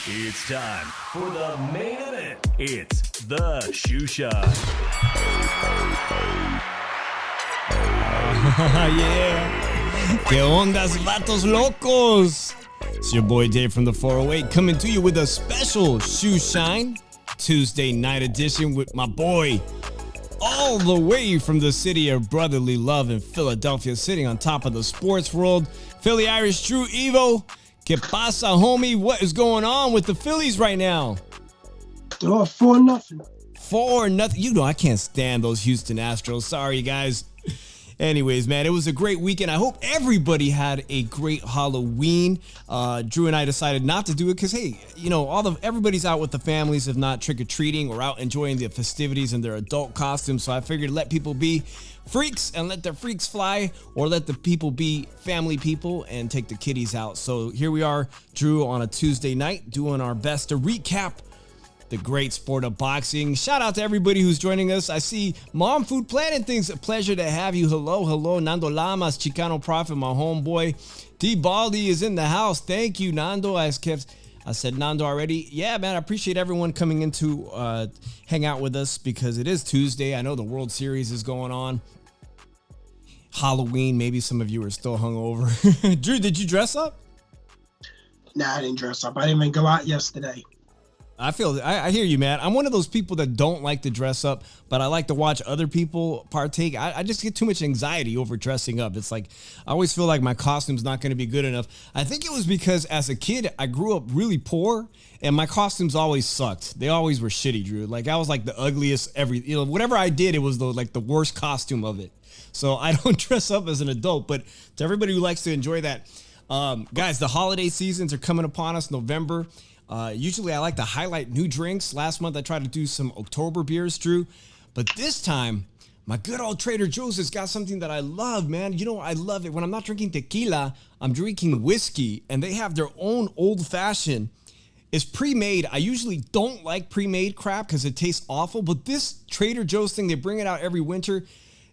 It's time for the main event. It's the Shoe Shot. Yeah. ¿Qué ondas, vatos locos? It's your boy Dave from the 408 coming to you with a special Shoe Shine Tuesday night edition with my boy all the way from the city of brotherly love in Philadelphia, sitting on top of the sports world, Philly Irish Drew Evolook. ¿Qué pasa, homie? What is going on with the Phillies right now? They're 4-0. 4-0. You know I can't stand those Houston Astros. Sorry, guys. Anyways, man, it was a great weekend. I hope everybody had a great Halloween. Drew and I decided not to do it because, hey, you know, everybody's out with the families, if not trick-or-treating or out enjoying the festivities in their adult costumes. So I figured let people be freaks and let their freaks fly, or let the people be family people and take the kiddies out. So here we are, Drew, on a Tuesday night, doing our best to recap the great sport of boxing. Shout out to everybody who's joining us. I see Mom Food Planet Things. A pleasure to have you. Hello. Nando Lamas, Chicano Prophet, my homeboy. D Baldi is in the house. Thank you, Nando. I said Nando already. Yeah, man, I appreciate everyone coming in to hang out with us because it is Tuesday. I know the World Series is going on. Halloween, maybe some of you are still hungover. Drew, did you dress up? Nah, I didn't dress up. I didn't even go out yesterday. I hear you, man. I'm one of those people that don't like to dress up, but I like to watch other people partake. I just get too much anxiety over dressing up. It's like, I always feel like my costume's not going to be good enough. I think it was because as a kid, I grew up really poor and my costumes always sucked. They always were shitty, Drew. Like I was like the ugliest whatever I did, it was the worst costume of it. So I don't dress up as an adult, but to everybody who likes to enjoy that, guys, the holiday seasons are coming upon us, November. Usually I like to highlight new drinks. Last month I tried to do some October beers, Drew. But this time, my good old Trader Joe's has got something that I love, man. You know, I love it. When I'm not drinking tequila, I'm drinking whiskey. And they have their own old-fashioned. It's pre-made. I usually don't like pre-made crap because it tastes awful. But this Trader Joe's thing, they bring it out every winter.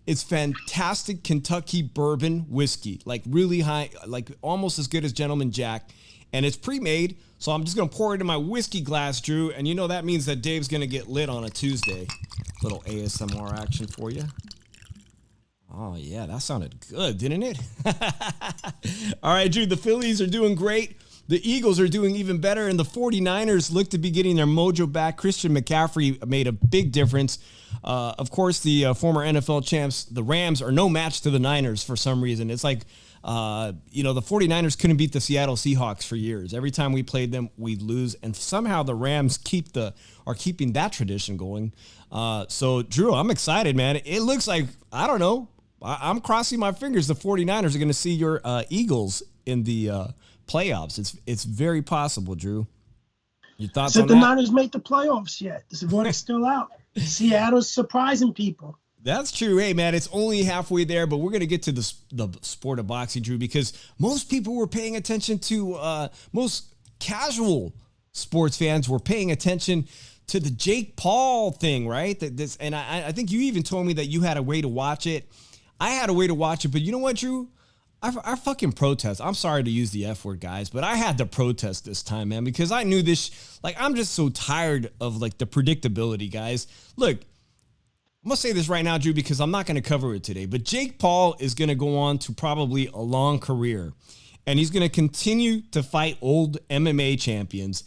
It's fantastic Kentucky bourbon whiskey. Like really high, like almost as good as Gentleman Jack. And it's pre-made. So I'm just going to pour it in my whiskey glass, Drew. And you know that means that Dave's going to get lit on a Tuesday. Little ASMR action for you. Oh, yeah, that sounded good, didn't it? All right, Drew, the Phillies are doing great. The Eagles are doing even better. And the 49ers look to be getting their mojo back. Christian McCaffrey made a big difference. Of course, the former NFL champs, the Rams, are no match to the Niners for some reason. It's like... the 49ers couldn't beat the Seattle Seahawks for years. Every time we played them, we'd lose. And somehow the Rams are keeping that tradition going. So, Drew, I'm excited, man. It looks like, I don't know, I'm crossing my fingers the 49ers are going to see your Eagles in the playoffs. It's very possible, Drew. Your thoughts on that? The Niners made the playoffs yet. This is is still out. Seattle's surprising people. That's true. Hey, man, it's only halfway there, but we're going to get to the sport of boxing, Drew, because most people were paying attention to, most casual sports fans were paying attention to the Jake Paul thing, right? And I think you even told me that you had a way to watch it. I had a way to watch it, but you know what, Drew? I fucking protest. I'm sorry to use the F word, guys, but I had to protest this time, man, because I knew this, I'm just so tired of, the predictability, guys. Look, I'm going to say this right now, Drew, because I'm not going to cover it today, but Jake Paul is going to go on to probably a long career, and he's going to continue to fight old MMA champions.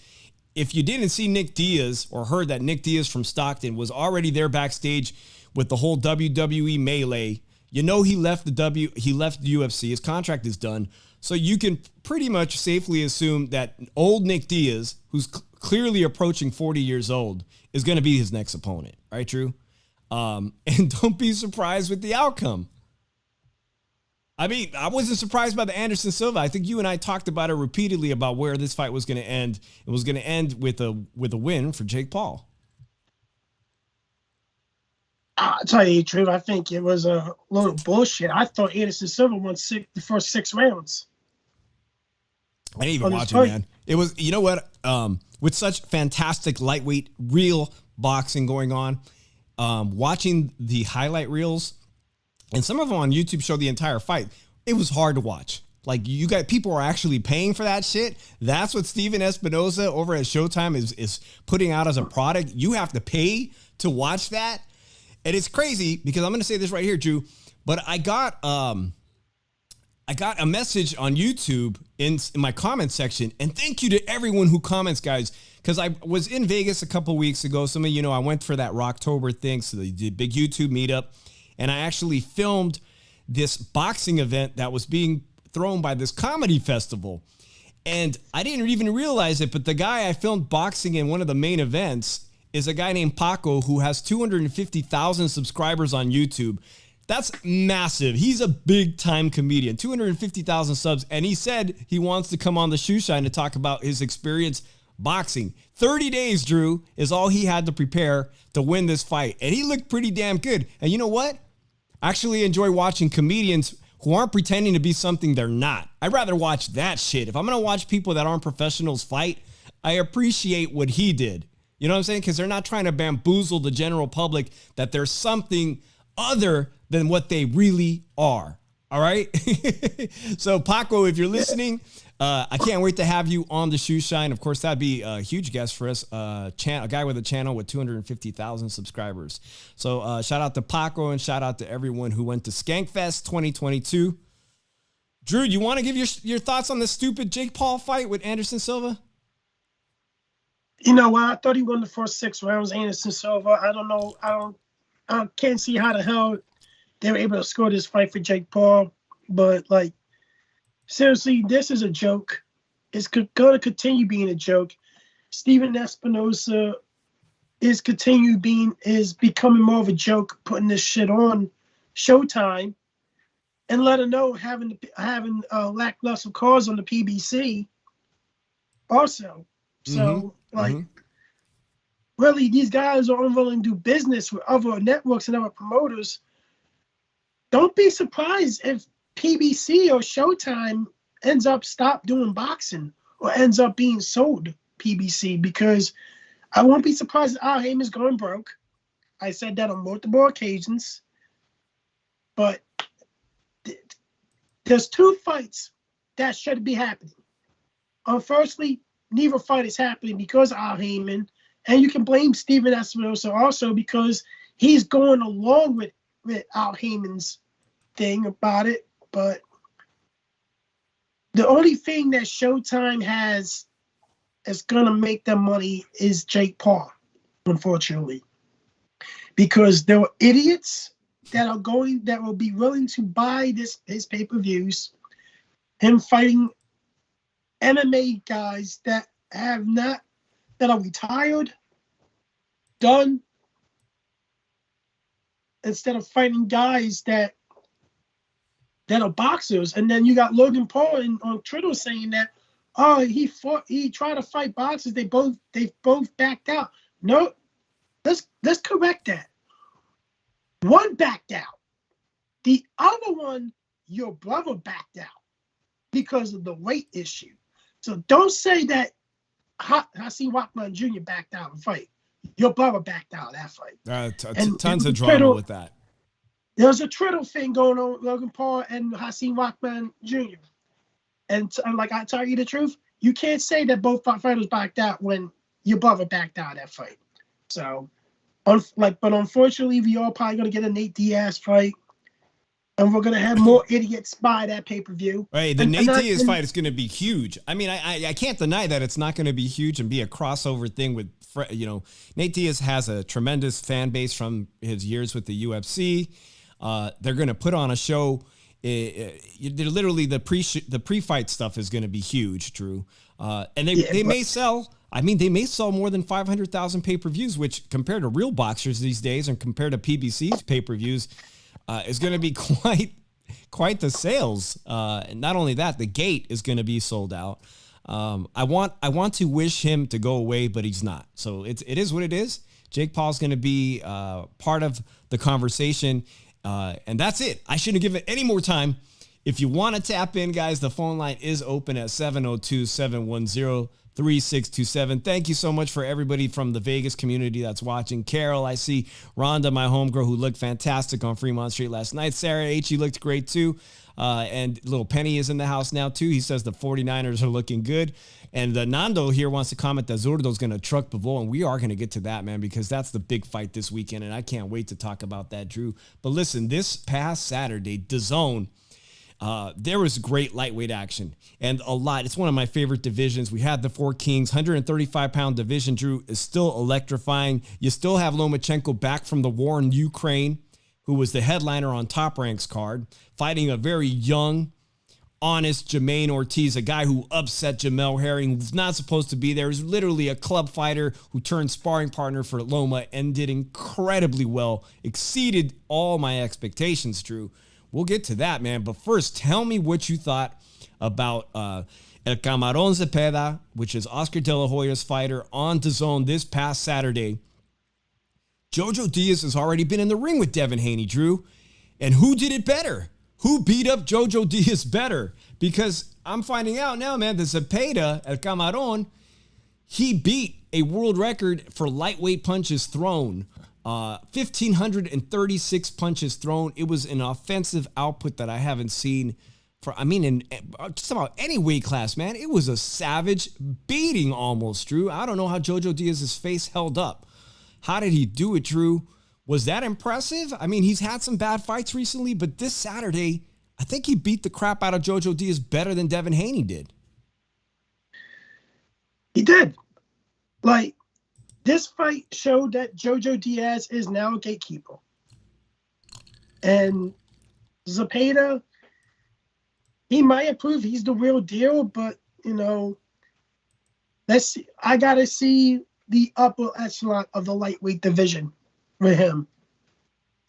If you didn't see Nick Diaz or heard that Nick Diaz from Stockton was already there backstage with the whole WWE melee, you know he left the UFC. His contract is done. So you can pretty much safely assume that old Nick Diaz, who's clearly approaching 40 years old, is going to be his next opponent. Right, Drew? And don't be surprised with the outcome. I mean, I wasn't surprised by the Anderson Silva. I think you and I talked about it repeatedly about where this fight was going to end. It was going to end with a win for Jake Paul. I'll tell you the truth. I think it was a load of bullshit. I thought Anderson Silva won the first 6 rounds. I didn't even watch it, man. It was, you know what? With such fantastic lightweight, real boxing going on, watching the highlight reels, and some of them on YouTube show the entire fight, it was hard to watch. Like, you got people are actually paying for that shit. That's what Steven Espinoza over at Showtime is putting out as a product. You have to pay to watch that. And it's crazy because I'm going to say this right here, Drew, but I got a message on YouTube in my comment section, and thank you to everyone who comments, guys, because I was in Vegas a couple weeks ago. Some of you know I went for that Rocktober thing, so the big YouTube meetup, and I actually filmed this boxing event that was being thrown by this comedy festival. And I didn't even realize it, but the guy I filmed boxing in one of the main events is a guy named Paco who has 250,000 subscribers on YouTube. That's massive. He's a big-time comedian, 250,000 subs, and he said he wants to come on the Shoe Shine to talk about his experience boxing. 30 days, Drew, is all he had to prepare to win this fight, and he looked pretty damn good. And you know what? I actually enjoy watching comedians who aren't pretending to be something they're not. I'd rather watch that shit. If I'm going to watch people that aren't professionals fight, I appreciate what he did. You know what I'm saying? Because they're not trying to bamboozle the general public that there's something other than what they really are. All right? So, Paco, if you're listening, I can't wait to have you on the Shoe Shine. Of course, that'd be a huge guest for us, a guy with a channel with 250,000 subscribers. So, shout out to Paco and shout out to everyone who went to Skankfest 2022. Drew, you want to give your thoughts on the stupid Jake Paul fight with Anderson Silva? You know what? I thought he won the first 6 rounds, Anderson Silva. I don't know. I can't see how the hell they were able to score this fight for Jake Paul. But, like, seriously, this is a joke. It's going to continue being a joke. Steven Espinoza is becoming more of a joke, putting this shit on Showtime and let her know having lackluster cars on the PBC also. So, really, these guys are unwilling to do business with other networks and other promoters. Don't be surprised if PBC or Showtime ends up stop doing boxing or ends up being sold PBC, because I won't be surprised if Al Heyman's going broke. I said that on multiple occasions. But there's 2 fights that should be happening. Firstly, neither fight is happening because of Al Heyman, and you can blame Steven Espinoza also because he's going along with Al Heyman's thing about it. But the only thing that Showtime has is going to make them money is Jake Paul, unfortunately, because there are idiots that will be willing to buy his pay-per-views, him fighting MMA guys that are retired, done, instead of fighting guys that are boxers. And then you got Logan Paul on Twitter saying that, he tried to fight boxers, they both backed out. No, let's correct that. One backed out. The other one, your brother backed out because of the weight issue. So don't say that Hasim Rahman Jr. backed out of the fight. Your brother backed out of that fight. Tons of drama with that. There's a Triddle thing going on with Logan Paul and Hasim Rahman Jr. And like, I tell you the truth, you can't say that both fighters backed out when your brother backed out of that fight. So But unfortunately, we all probably gonna get a Nate Diaz fight, and we're gonna have more idiots buy that pay-per-view. Right, the Nate Diaz fight is going to be huge. I mean, I can't deny that it's not going to be huge and be a crossover thing with, Nate Diaz has a tremendous fan base from his years with the UFC. They're going to put on a show. Literally, the pre-fight stuff is going to be huge, Drew. And they may sell. I mean, they may sell more than 500,000 pay-per-views, which compared to real boxers these days and compared to PBC's pay-per-views, is going to be quite the sales. And not only that, the gate is going to be sold out. I want to wish him to go away, but he's not. So it is what it is. Jake Paul's going to be part of the conversation. And that's it. I shouldn't give it any more time. If you want to tap in, guys, the phone line is open at 702-710-3627. Thank you so much for everybody from the Vegas community that's watching. Carol, I see Rhonda, my homegirl, who looked fantastic on Fremont Street last night. Sarah H., you looked great too. And little Penny is in the house now too. He says the 49ers are looking good. And Nando here wants to comment that Zurdo's going to truck Bivol, and we are going to get to that, man, because that's the big fight this weekend, and I can't wait to talk about that, Drew. But listen, this past Saturday, DAZN, there was great lightweight action and a lot. It's one of my favorite divisions. We had the Four Kings, 135-pound division, Drew, is still electrifying. You still have Lomachenko back from the war in Ukraine, who was the headliner on Top Rank's card, fighting a very young, honest Jermaine Ortiz, a guy who upset Jamel Herring, who's not supposed to be there. He's literally a club fighter who turned sparring partner for Loma and did incredibly well, exceeded all my expectations, Drew. We'll get to that, man. But first, tell me what you thought about El Camarón Zepeda, which is Oscar De La Hoya's fighter, on DAZN this past Saturday. Jojo Diaz has already been in the ring with Devin Haney, Drew. And who did it better? Who beat up Jojo Diaz better? Because I'm finding out now, man, that Zepeda, El Camarón, he beat a world record for lightweight punches thrown. 1,536 punches thrown. It was an offensive output that I haven't seen in just about any weight class, man. It was a savage beating almost, Drew. I don't know how Jojo Diaz's face held up. How did he do it, Drew? Was that impressive? I mean, he's had some bad fights recently, but this Saturday, I think he beat the crap out of Jojo Diaz better than Devin Haney did. He did. Like, this fight showed that Jojo Diaz is now a gatekeeper. And Zepeda, he might have proved he's the real deal, but, I got to see the upper echelon of the lightweight division with him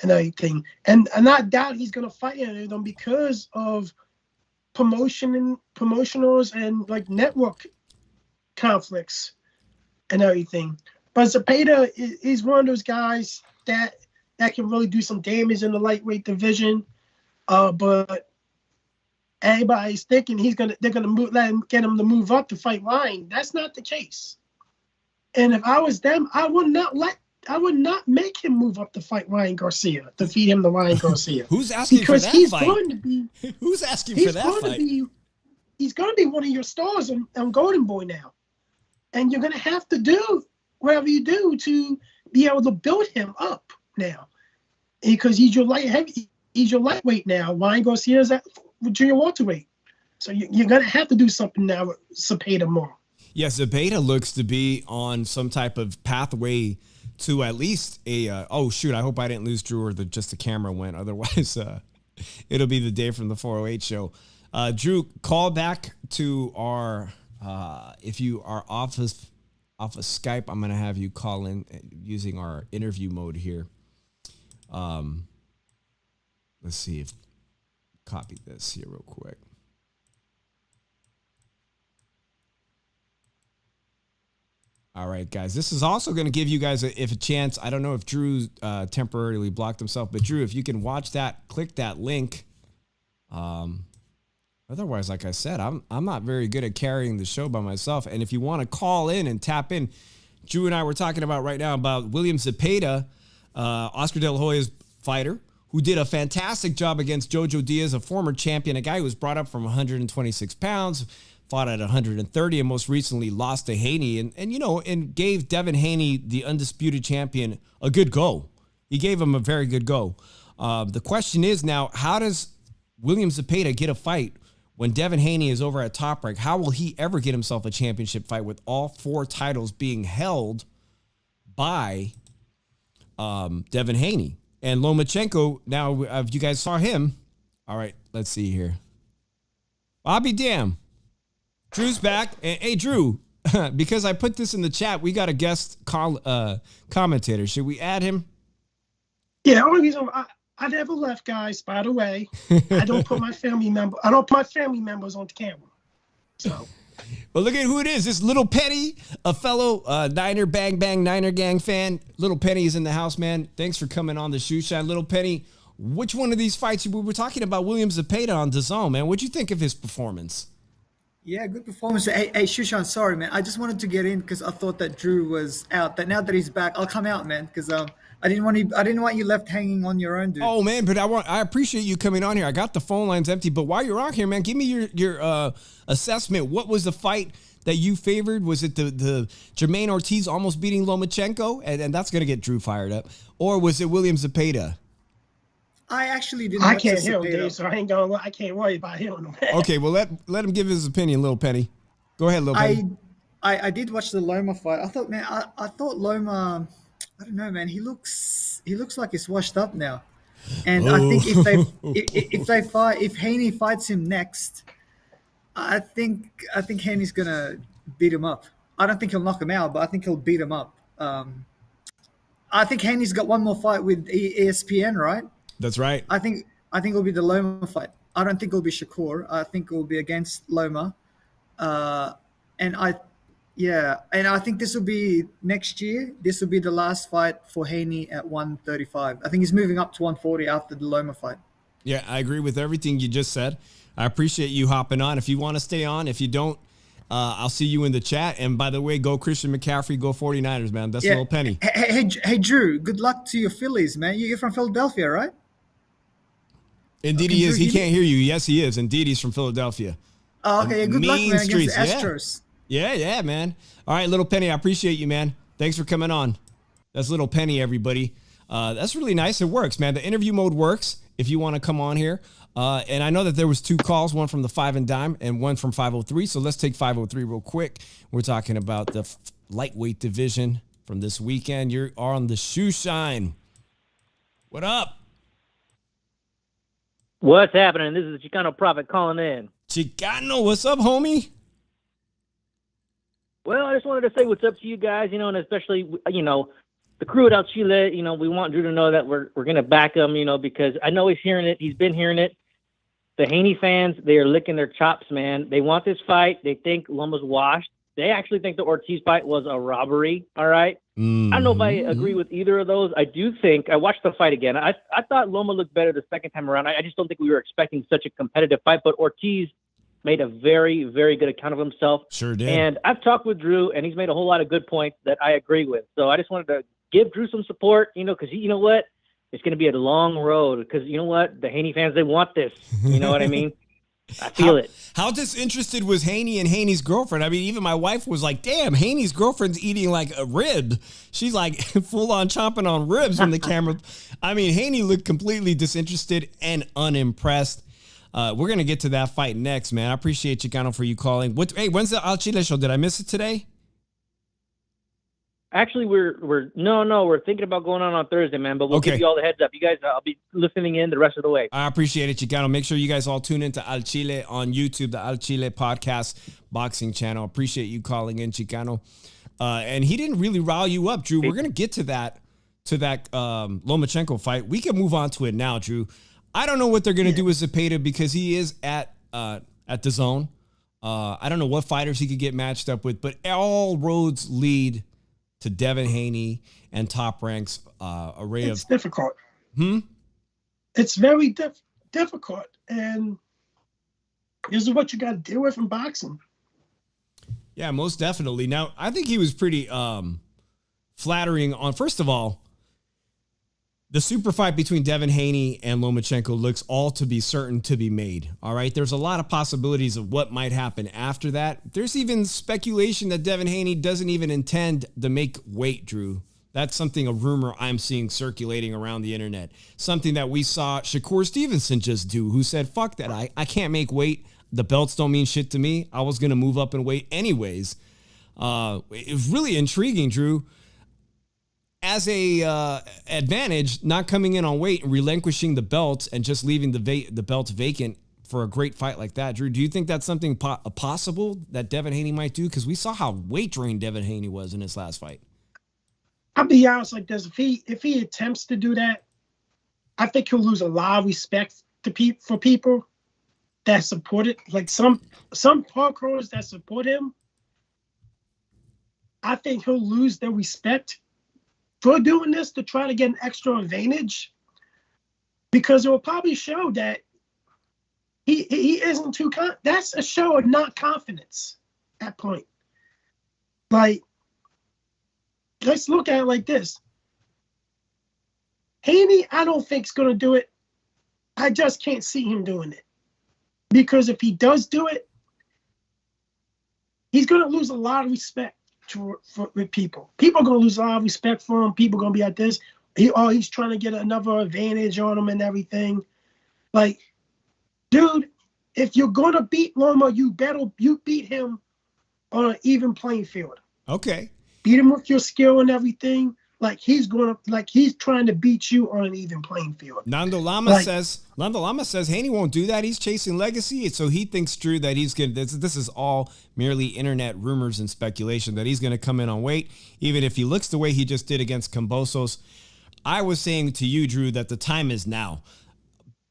and everything. And I doubt he's going to fight any of them because of promotionals and, like, network conflicts and everything. But Zepeda is one of those guys that can really do some damage in the lightweight division. But everybody's thinking they're gonna get him to move up to fight Ryan. That's not the case. And if I was them, I would not make him move up to fight Ryan Garcia, to feed him to Ryan Garcia. Who's asking for that he's fight? Going to be. Who's asking for that fight? He's going to be one of your stars on Golden Boy now, and you're going to have to do whatever you do to be able to build him up now, because he's your lightweight now. Ryan Garcia is at junior welterweight, so you're gonna have to do something now with Zepeda more. Yes, Zepeda looks to be on some type of pathway to at least a. Oh shoot! I hope I didn't lose Drew or just the camera went. Otherwise, it'll be the day from the 408 show. Drew, call back to our. If you are off of Skype, I'm going to have you call in using our interview mode here. Let's see if copy this here real quick. All right, guys. This is also going to give you guys a chance. I don't know if Drew temporarily blocked himself, but Drew, if you can watch that, click that link. Otherwise, like I said, I'm not very good at carrying the show by myself. And if you want to call in and tap in, Drew and I were talking about right now about William Zepeda, Oscar De La Hoya's fighter, who did a fantastic job against Jojo Diaz, a former champion, a guy who was brought up from 126 pounds, fought at 130 and most recently lost to Haney and gave Devin Haney, the undisputed champion, a good go. He gave him a very good go. The question is now, how does William Zepeda get a fight when Devin Haney is over at Top Rank? How will he ever get himself a championship fight with all 4 titles being held by Devin Haney? And Lomachenko, now, if you guys saw him, all right, let's see here. I'll be damned. Drew's back. And, hey, Drew, because I put this in the chat, we got a guest commentator. Should we add him? Yeah, only reason I never left, guys. By the way, I don't put my family members on the camera. So, well, look at who it is. This Little Penny, a fellow Niner Bang Bang Niner Gang fan. Little Penny is in the house, man. Thanks for coming on the Shoe Shine, Little Penny. Which one of these fights? We were talking about William Zepeda on DAZN, man. What'd you think of his performance? Yeah, good performance. Hey, Shushan, sorry, man. I just wanted to get in because I thought that Drew was out. That now that he's back, I'll come out, man. Because I didn't want you left hanging on your own, dude. Oh man, but I appreciate you coming on here. I got the phone lines empty, but while you're on here, man, give me your assessment. What was the fight that you favored? Was it the Jermaine Ortiz almost beating Lomachenko, and that's gonna get Drew fired up, or was it William Zepeda? I actually didn't. I can't hear him, Dave, so I can't worry about him. Okay, well let him give his opinion, Little Penny. Go ahead, Little Penny. I did watch the Loma fight. I thought, man, I thought Loma. I don't know, man. He looks like he's washed up now, and I think if Haney fights him next, I think Haney's gonna beat him up. I don't think he'll knock him out, but I think he'll beat him up. I think Haney's got one more fight with ESPN, right? That's right. I think it'll be the Loma fight. I don't think it'll be Shakur. I think it'll be against Loma, and I think this will be next year. This will be the last fight for Haney at 135. I think he's moving up to 140 after the Loma fight. Yeah, I agree with everything you just said. I appreciate you hopping on. If you want to stay on, if you don't, I'll see you in the chat. And by the way, go Christian McCaffrey, go 49ers, man. That's Little Penny. Hey, Drew, good luck to your Phillies, man. You're from Philadelphia, right? Indeed he is. He can't hear you. Yes, he is. Indeed, he's from Philadelphia. Oh, okay. Good luck, man, streets. against the Astros. Yeah, man. All right, Little Penny, I appreciate you, man. Thanks for coming on. That's Little Penny, everybody. That's really nice. It works, man. The interview mode works if you want to come on here. And I know that there was 2 calls, one from the 5 and Dime and one from 503. So let's take 503 real quick. We're talking about the lightweight division from this weekend. You're on the Shoe Shine. What up? What's happening? This is the Chicano Prophet calling in. Chicano, what's up, homie? Well, I just wanted to say what's up to you guys, and especially, the crew at El Chile. We want Drew to know that we're going to back him, because I know he's hearing it. He's been hearing it. The Haney fans, they are licking their chops, man. They want this fight. They think Loma's washed. They actually think the Ortiz fight was a robbery, all right? I don't know if I agree with either of those. I do think, I watched the fight again. I thought Loma looked better the second time around. I just don't think we were expecting such a competitive fight, but Ortiz made a very, very good account of himself. Sure did. And I've talked with Drew, and he's made a whole lot of good points that I agree with. So I just wanted to give Drew some support, because you know what? It's going to be a long road because you know what? The Haney fans, they want this. You know what I mean? I feel it. How disinterested was Haney and Haney's girlfriend? I mean, even my wife was like, damn, Haney's girlfriend's eating like a rib. She's like full on chomping on ribs when the camera. I mean, Haney looked completely disinterested and unimpressed. We're going to get to that fight next, man. I appreciate Chicano for you calling. Hey, when's the Al Chile show? Did I miss it today? Actually, we're thinking about going on Thursday, man. But we'll give you all the heads up. You guys, I'll be listening in the rest of the way. I appreciate it, Chicano. Make sure you guys all tune into Al Chile on YouTube, the Al Chile podcast boxing channel. Appreciate you calling in, Chicano. And he didn't really rile you up, Drew. We're gonna get to that Lomachenko fight. We can move on to it now, Drew. I don't know what they're gonna do with Zepeda because he is at the zone. I don't know what fighters he could get matched up with, but all roads lead to Devin Haney and Top Rank's array of... It's difficult. It's very difficult. And this is what you got to deal with in boxing. Yeah, most definitely. Now, I think he was pretty flattering on... First of all, The super fight between Devin Haney and Lomachenko looks all to be certain to be made. All right. There's a lot of possibilities of what might happen after that. There's even speculation that Devin Haney doesn't even intend to make weight, Drew. That's a rumor I'm seeing circulating around the internet. Something that we saw Shakur Stevenson just do, who said, fuck that. I can't make weight. The belts don't mean shit to me. I was going to move up in weight anyways. It was really intriguing, Drew. As a advantage, not coming in on weight and relinquishing the belt and just leaving the belt vacant for a great fight like that, Drew, do you think that's something possible that Devin Haney might do? Because we saw how weight drained Devin Haney was in his last fight. I'll be honest like this. If he attempts to do that, I think he'll lose a lot of respect for people that support it. Like some parkourers that support him, I think he'll lose their respect for doing this to try to get an extra advantage, because it will probably show that he isn't too that's a show of not confidence at that point. Like, let's look at it like this. Haney, I don't think is going to do it. I just can't see him doing it, because if he does do it, he's going to lose a lot of respect with people. People are going to lose a lot of respect for him. People are going to be like this. He's trying to get another advantage on him and everything. Like, dude, if you're going to beat Loma, you beat him on an even playing field. Okay. Beat him with your skill and everything. He's trying to beat you on an even playing field. Nando Lama says Haney won't do that. He's chasing legacy. So he thinks, Drew, that he's going to, this is all merely internet rumors and speculation, that he's going to come in on weight, even if he looks the way he just did against Kambosos. I was saying to you, Drew, that the time is now.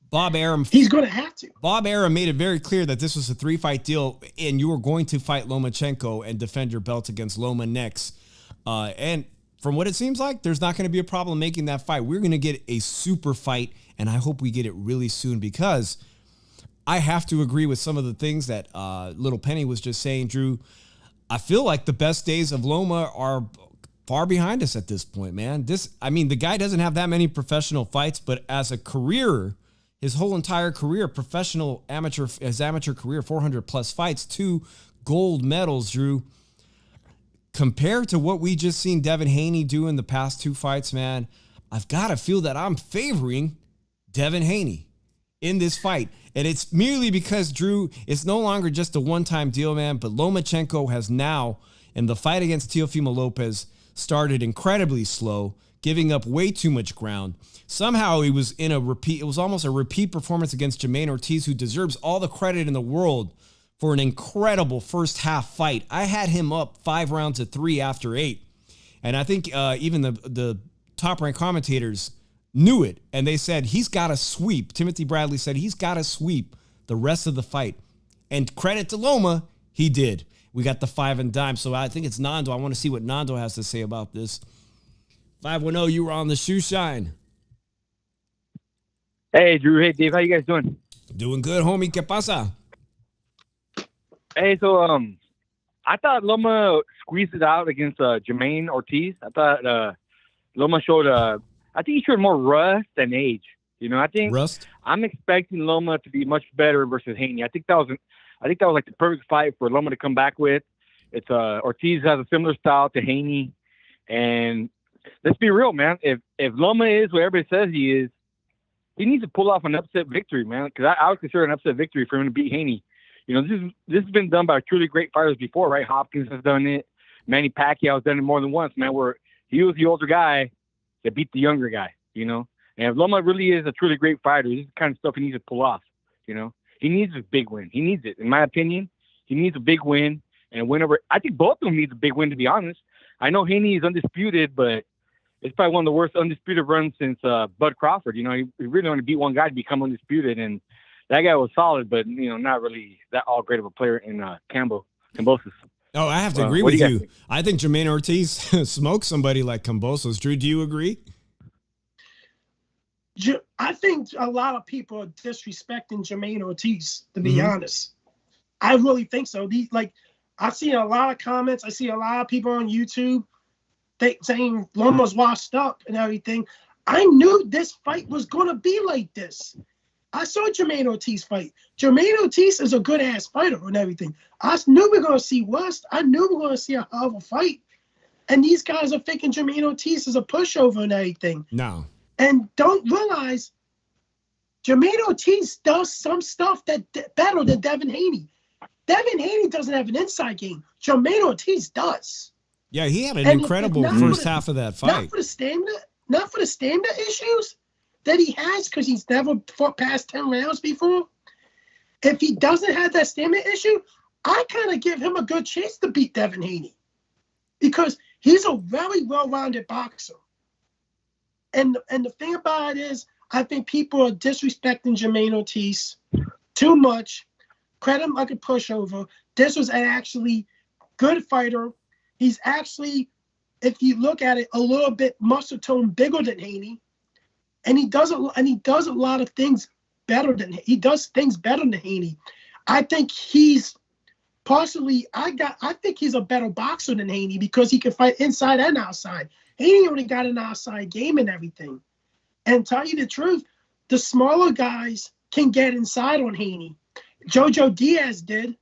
Bob Arum. He's going to have to. Bob Arum made it very clear that this was a 3-fight deal, and you were going to fight Lomachenko and defend your belt against Loma next. And from what it seems like, there's not going to be a problem making that fight. We're going to get a super fight, and I hope we get it really soon, because I have to agree with some of the things that Little Penny was just saying, Drew. I feel like the best days of Loma are far behind us at this point, man. The guy doesn't have that many professional fights, but as a career, his whole entire career, amateur career, 400 plus fights, 2 gold medals, Drew. Compared to what we just seen Devin Haney do in the past 2 fights, man, I've got to feel that I'm favoring Devin Haney in this fight. And it's merely because, Drew, it's no longer just a one-time deal, man, but Lomachenko has now, in the fight against Teofimo Lopez, started incredibly slow, giving up way too much ground. Somehow he was in it was almost a repeat performance against Jermaine Ortiz, who deserves all the credit in the world for an incredible first half fight. I had him up 5 rounds to 3 after 8. And I think even the top ranked commentators knew it. And they said, he's got to sweep. Timothy Bradley said he's got to sweep the rest of the fight. And credit to Loma, he did. We got the 5 and dime. So I think it's Nando. I want to see what Nando has to say about this. 510, you were on the shoe shine. Hey, Drew. Hey, Dave. How you guys doing? Doing good, homie. ¿Qué pasa? Hey, so I thought Loma squeezed it out against Jermaine Ortiz. I thought Loma showed I think he showed more rust than age. I think rust. I'm expecting Loma to be much better versus Haney. I think that was like the perfect fight for Loma to come back with. It's Ortiz has a similar style to Haney, and let's be real, man. If Loma is what everybody says he is, he needs to pull off an upset victory, man. Because I would consider an upset victory for him to beat Haney. This has been done by truly great fighters before, right? Hopkins has done it. Manny Pacquiao has done it more than once, man, where he was the older guy that beat the younger guy, And if Loma really is a truly great fighter, this is the kind of stuff he needs to pull off, He needs a big win. He needs it. In my opinion, he needs a big win and a win over. I think both of them need a big win, to be honest. I know Haney is undisputed, but it's probably one of the worst undisputed runs since Bud Crawford. He really only beat one guy to become undisputed, and that guy was solid, but not really that all great of a player in Kambosos. Oh, I have to agree with you. I think Jermaine Ortiz smoked somebody like Kambosos. Drew, do you agree? I think a lot of people are disrespecting Jermaine Ortiz, to be honest. I really think so. I've seen a lot of comments. I see a lot of people on YouTube saying Loma's washed up and everything. I knew this fight was going to be like this. I saw Jermaine Ortiz fight. Jermaine Ortiz is a good-ass fighter and everything. I knew we were going to see West. I knew we were going to see a hell of a fight. And these guys are thinking Jermaine Ortiz is a pushover and everything. No. And don't realize Jermaine Ortiz does some stuff that better than Devin Haney. Devin Haney doesn't have an inside game. Jermaine Ortiz does. Yeah, he had an incredible first half of that fight. Not for the stamina issues that he has, because he's never fought past 10 rounds before. If he doesn't have that stamina issue, I kind of give him a good chance to beat Devin Haney, because he's a very well-rounded boxer. And the thing about it is, I think people are disrespecting Jermaine Ortiz too much. Credit him like a pushover. This was an actually good fighter. He's actually, if you look at it, a little bit muscle tone bigger than Haney, and he does a lot of things better than Haney. I think he's partially. I think he's a better boxer than Haney, because he can fight inside and outside. Haney only got an outside game and everything. And tell you the truth, the smaller guys can get inside on Haney. Jojo Diaz did.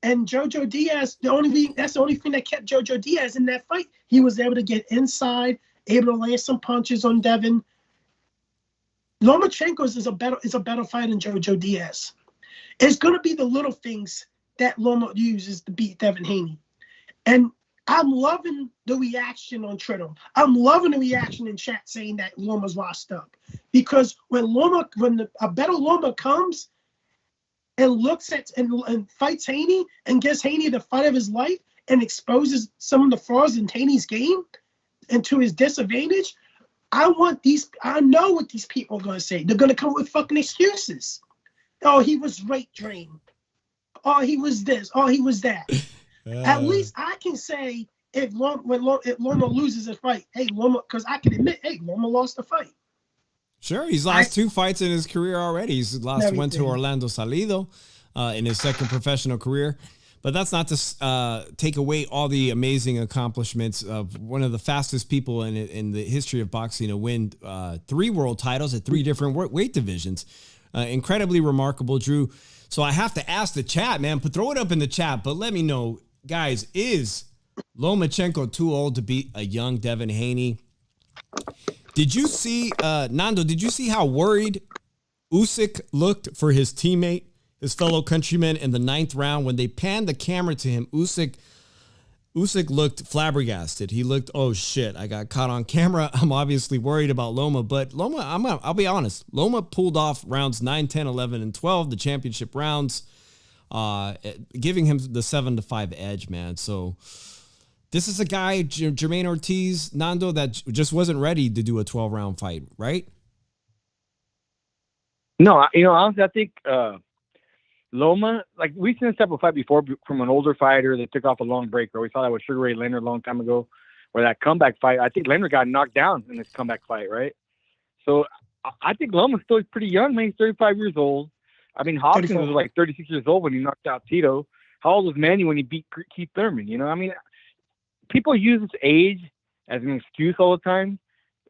And Jojo Diaz, that's the only thing that kept Jojo Diaz in that fight. He was able to get inside, able to land some punches on Devin. Lomachenko is a better fighter than Jojo Diaz. It's going to be the little things that Loma uses to beat Devin Haney. And I'm loving the reaction on Twitter. I'm loving the reaction in chat saying that Loma's washed up. Because when a better Loma comes and looks at and fights Haney and gives Haney the fight of his life and exposes some of the flaws in Haney's game and to his disadvantage, I know what these people are going to say. They're going to come with fucking excuses. Oh, he was rate drained. Oh, he was this. Oh, he was that. At least I can say if Loma loses a fight, hey, Loma, because I can admit, hey, Loma lost the fight. Sure, he's lost 2 fights in his career already. He's lost one to Orlando Salido in his second professional career. But that's not to take away all the amazing accomplishments of one of the fastest people in the history of boxing to win 3 world titles at 3 different weight divisions. Incredibly remarkable, Drew. So I have to ask the chat, man, but throw it up in the chat. But let me know, guys, is Lomachenko too old to beat a young Devin Haney? Did you see, Nando, did you see how worried Usyk looked for his teammate, his fellow countryman, in the 9th round? When they panned the camera to him, Usyk looked flabbergasted. He looked, oh shit, I got caught on camera. I'm obviously worried about Loma, but Loma, I'll be honest, Loma pulled off rounds 9, 10, 11, and 12, the championship rounds, giving him the 7-5 edge, man. So this is a guy, Jermaine Ortiz, Nando, that just wasn't ready to do a 12-round fight, right? No, honestly, I think Loma, like, we've seen this type of fight before from an older fighter that took off a long break. Or we saw that with Sugar Ray Leonard a long time ago, where that comeback fight, I think Leonard got knocked down in this comeback fight, right? So I think Loma's still pretty young, man. He's 35 years old. I mean, Hopkins 34. Was like 36 years old when he knocked out Tito. How old was Manny when he beat Keith Thurman? I mean, people use his age as an excuse all the time,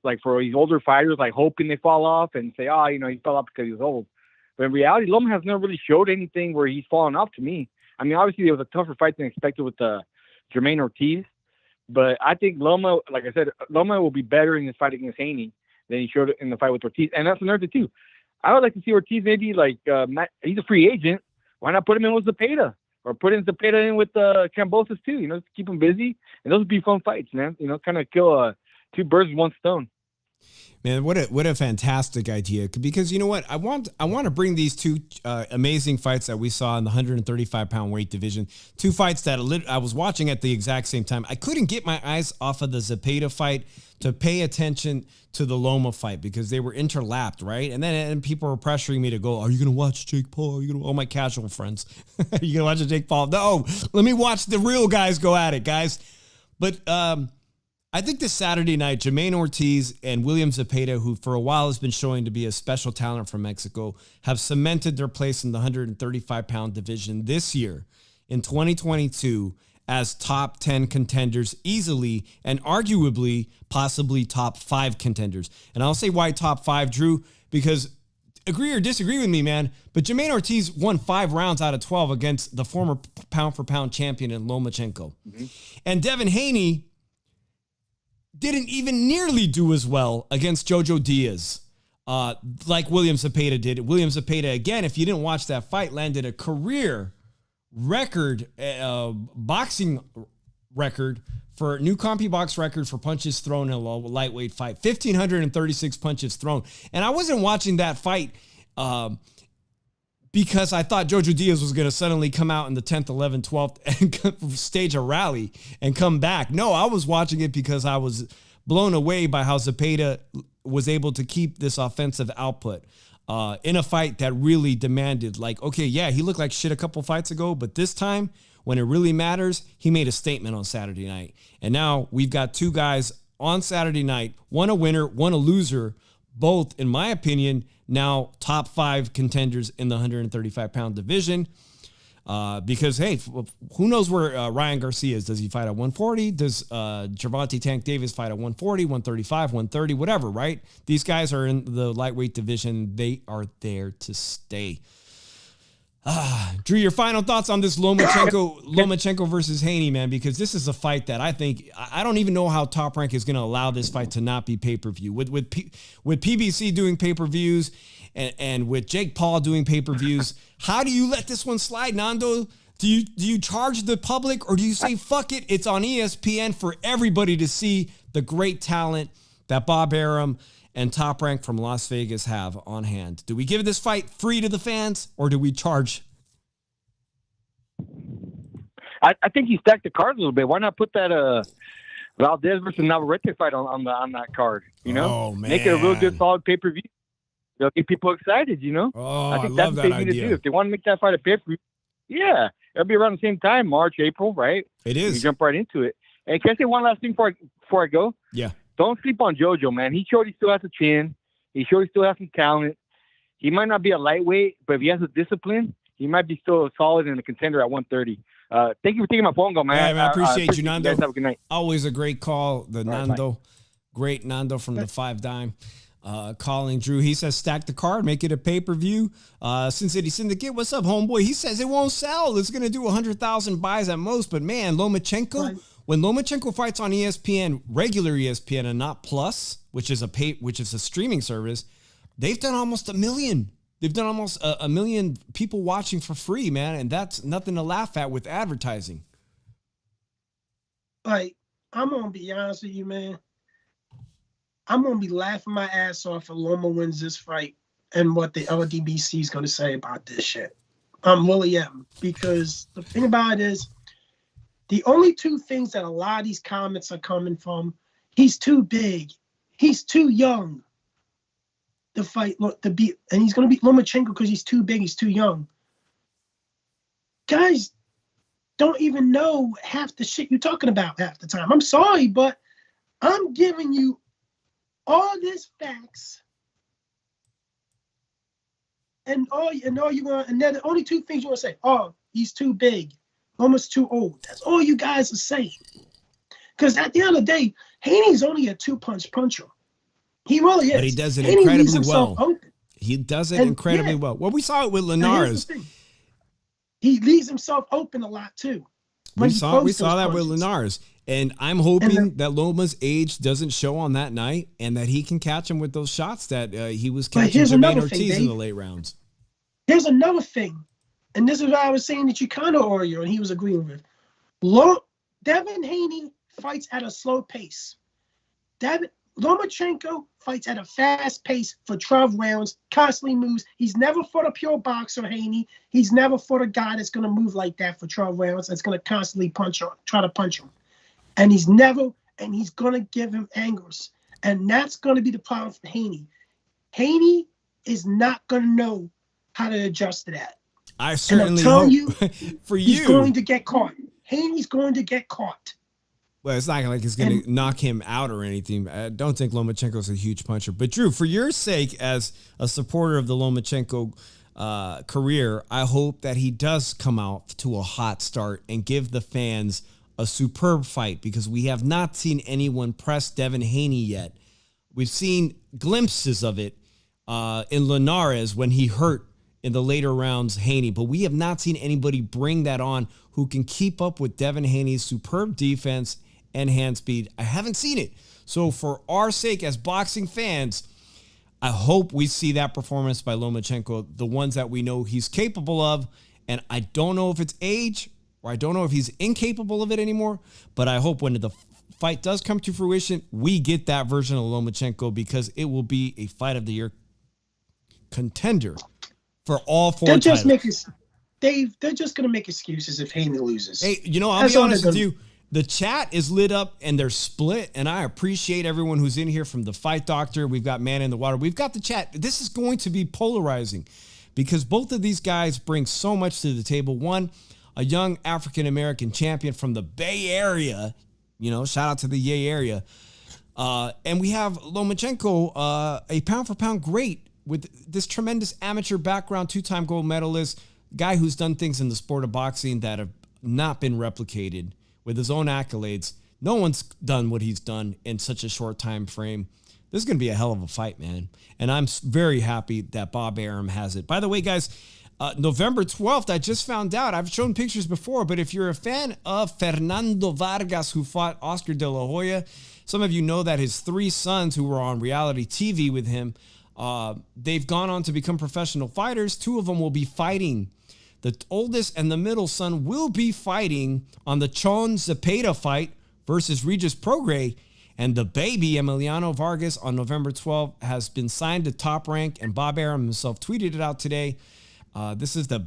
like for these older fighters, like hoping they fall off and say, he fell off because he was old. But in reality, Loma has never really showed anything where he's fallen off to me. I mean, obviously, it was a tougher fight than expected with Jermaine Ortiz. But I think Loma, like I said, Loma will be better in his fight against Haney than he showed in the fight with Ortiz. And that's another thing, too. I would like to see Ortiz maybe, like, he's a free agent. Why not put him in with Zepeda? Or put in Zepeda in with Kambosos, too. To keep him busy. And those would be fun fights, man. Kind of kill 2 birds with 1 stone. Man, what a fantastic idea! Because you know what, I want to bring these 2 amazing fights that we saw in the 135-pound weight division. 2 fights that I was watching at the exact same time. I couldn't get my eyes off of the Zepeda fight to pay attention to the Loma fight because they were interlapped, right? And people were pressuring me to go, "Are you gonna watch Jake Paul? All my casual friends, are you gonna watch Jake Paul?" No, let me watch the real guys go at it, guys. But I think this Saturday night, Jermaine Ortiz and William Zepeda, who for a while has been showing to be a special talent from Mexico, have cemented their place in the 135-pound division this year in 2022 as top 10 contenders easily, and arguably possibly top 5 contenders. And I'll say why top 5, Drew, because agree or disagree with me, man, but Jermaine Ortiz won 5 rounds out of 12 against the former pound-for-pound champion in Lomachenko. Mm-hmm. And Devin Haney didn't even nearly do as well against Jojo Diaz like William Zepeda did. William Zepeda, again, if you didn't watch that fight, landed a career record, boxing record for new CompuBox record for punches thrown in a lightweight fight. 1,536 punches thrown. And I wasn't watching that fight because I thought Jojo Diaz was going to suddenly come out in the 10th, 11th, 12th and stage a rally and come back. No, I was watching it because I was blown away by how Zepeda was able to keep this offensive output in a fight that really demanded, like, okay, yeah, he looked like shit a couple fights ago, but this time, when it really matters, he made a statement on Saturday night. And now we've got 2 guys on Saturday night, one a winner, one a loser, both, in my opinion, now top 5 contenders in the 135-pound division. Because, hey, who knows where Ryan Garcia is? Does he fight at 140? Does Gervonta Tank Davis fight at 140, 135, 130, whatever, right? These guys are in the lightweight division. They are there to stay. Drew, your final thoughts on this Lomachenko versus Haney, man, because this is a fight that I think, I don't even know how Top Rank is going to allow this fight to not be pay-per-view. With PBC doing pay-per-views and with Jake Paul doing pay-per-views, how do you let this one slide, Nando? Do you charge the public, or do you say, fuck it, it's on ESPN for everybody to see the great talent that Bob Arum and Top Rank from Las Vegas have on hand? Do we give this fight free to the fans, or do we charge? I think you stacked the cards a little bit. Why not put that Valdez versus Navarrete fight on that card? You know, oh, man. Make it a real good, solid pay-per-view. They'll get people excited. You know, oh, I think that's what they need to do. If they want to make that fight a pay-per-view, yeah, it'll be around the same time, March, April, right? It is. You jump right into it. And can I say one last thing before I go? Yeah. Don't sleep on JoJo, man. He showed he still has a chin. He showed he still has some talent. He might not be a lightweight, but if he has a discipline, he might be still solid in a contender at 130. Thank you for taking my phone call, man. Hey, man, I appreciate you, Nando. You guys have a good night. Always a great call. The Nando, bye. Great Nando from the 5 Dime. Calling Drew. He says, stack the card, make it a pay-per-view. Sin City Syndicate, what's up, homeboy? He says it won't sell. It's going to do 100,000 buys at most. But, man, Lomachenko, when Lomachenko fights on ESPN, regular ESPN and not Plus, which is a streaming service, they've done almost 1 million. They've done almost a million people watching for free, man. And that's nothing to laugh at with advertising. Like, I'm going to be honest with you, man. I'm going to be laughing my ass off if Loma wins this fight and what the LDBC is going to say about this shit. I'm really am. Because the thing about it is, the only 2 things that a lot of these comments are coming from, he's too big. He's too young to fight, to beat. And he's going to beat Lomachenko because he's too big. He's too young. Guys don't even know half the shit you're talking about half the time. I'm sorry, but I'm giving you all this facts, and then the only 2 things you want to say: oh, he's too big, almost too old. That's all you guys are saying. Because at the end of the day, Haney's only a 2-punch puncher. He really is. But he does it Haney incredibly well. Open. He does it incredibly well. Well, we saw it with Linares. He leaves himself open a lot too. We saw that with Linares. And I'm hoping that Loma's age doesn't show on that night and that he can catch him with those shots that he was catching Jermaine Ortiz in the late rounds. Here's another thing. And this is what I was saying that you kind of Oreo, and he was agreeing with. Devin Haney fights at a slow pace. Lomachenko fights at a fast pace for 12 rounds, constantly moves. He's never fought a pure boxer, Haney. He's never fought a guy that's going to move like that for 12 rounds, that's going to constantly try to punch him. And he's going to give him angles. And that's going to be the problem for Haney. Haney is not going to know how to adjust to that. I certainly hope for you. He's going to get caught. Haney's going to get caught. Well, it's not like it's going to knock him out or anything. I don't think Lomachenko's a huge puncher. But, Drew, for your sake, as a supporter of the Lomachenko career, I hope that he does come out to a hot start and give the fans a superb fight because we have not seen anyone press Devin Haney yet. We've seen glimpses of it in Linares when he hurt in the later rounds Haney, but we have not seen anybody bring that on who can keep up with Devin Haney's superb defense and hand speed. I haven't seen it. So for our sake as boxing fans, I hope we see that performance by Lomachenko, the ones that we know he's capable of. And I don't know if it's age or I don't know if he's incapable of it anymore, but I hope when the fight does come to fruition, we get that version of Lomachenko because it will be a fight of the year contender for all four titles. They're just going to make excuses if Haney loses. Hey, I'll be honest with you. The chat is lit up and they're split, and I appreciate everyone who's in here from the Fight Doctor. We've got Man in the Water. We've got the chat. This is going to be polarizing because both of these guys bring so much to the table. One, a young African-American champion from the Bay Area. Shout out to the Yay area. And we have Lomachenko, a pound-for-pound great with this tremendous amateur background, two-time gold medalist, guy who's done things in the sport of boxing that have not been replicated with his own accolades. No one's done what he's done in such a short time frame. This is going to be a hell of a fight, man. And I'm very happy that Bob Arum has it. By the way, guys, November 12th, I just found out. I've shown pictures before, but if you're a fan of Fernando Vargas, who fought Oscar De La Hoya, some of you know that his three sons who were on reality TV with him, they've gone on to become professional fighters. Two of them will be fighting. The oldest and the middle son will be fighting on the William Zepeda fight versus Regis Prograis. And the baby, Emiliano Vargas, on November 12th, has been signed to Top Rank. And Bob Arum himself tweeted it out today. This is the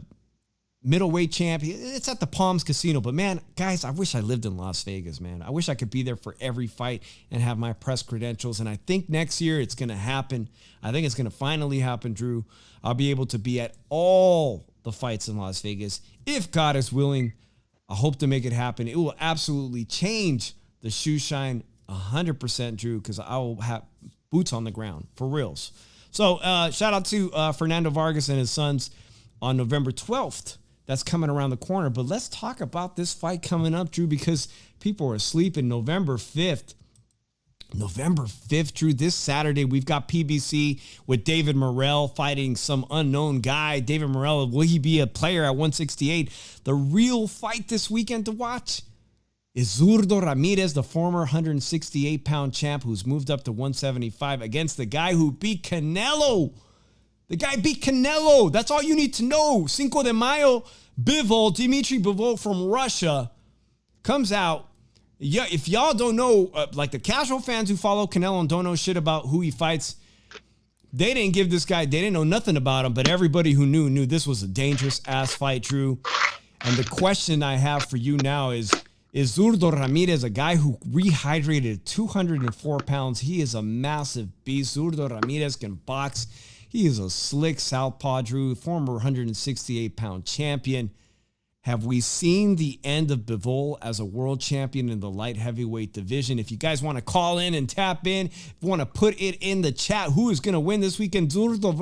middleweight champ. It's at the Palms Casino. But, man, guys, I wish I lived in Las Vegas, man. I wish I could be there for every fight and have my press credentials. And I think next year it's going to happen. I think it's going to finally happen, Drew. I'll be able to be at all the fights in Las Vegas. If God is willing, I hope to make it happen. It will absolutely change the shoe shine 100%, Drew, because I will have boots on the ground for reals. So shout out to Fernando Vargas and his sons on November 12th. That's coming around the corner. But let's talk about this fight coming up, Drew, because people are asleep. November 5th, Drew, this Saturday, we've got PBC with David Morrell fighting some unknown guy. David Morrell, will he be a player at 168? The real fight this weekend to watch is Zurdo Ramirez, the former 168-pound champ who's moved up to 175 against the guy who beat Canelo. The guy beat Canelo. That's all you need to know. Cinco de Mayo, Bivol, Dmitry Bivol from Russia, comes out. Yeah, if y'all don't know, like the casual fans who follow Canelo and don't know shit about who he fights, they didn't give this guy, they didn't know nothing about him, but everybody who knew this was a dangerous ass fight, Drew. And the question I have for you now is Zurdo Ramirez a guy who rehydrated 204 pounds? He is a massive beast. Zurdo Ramirez can box. He is a slick southpaw, Drew, former 168-pound champion. Have we seen the end of Bivol as a world champion in the light heavyweight division? If you guys want to call in and tap in, if you want to put it in the chat, who is going to win this weekend? Zurdo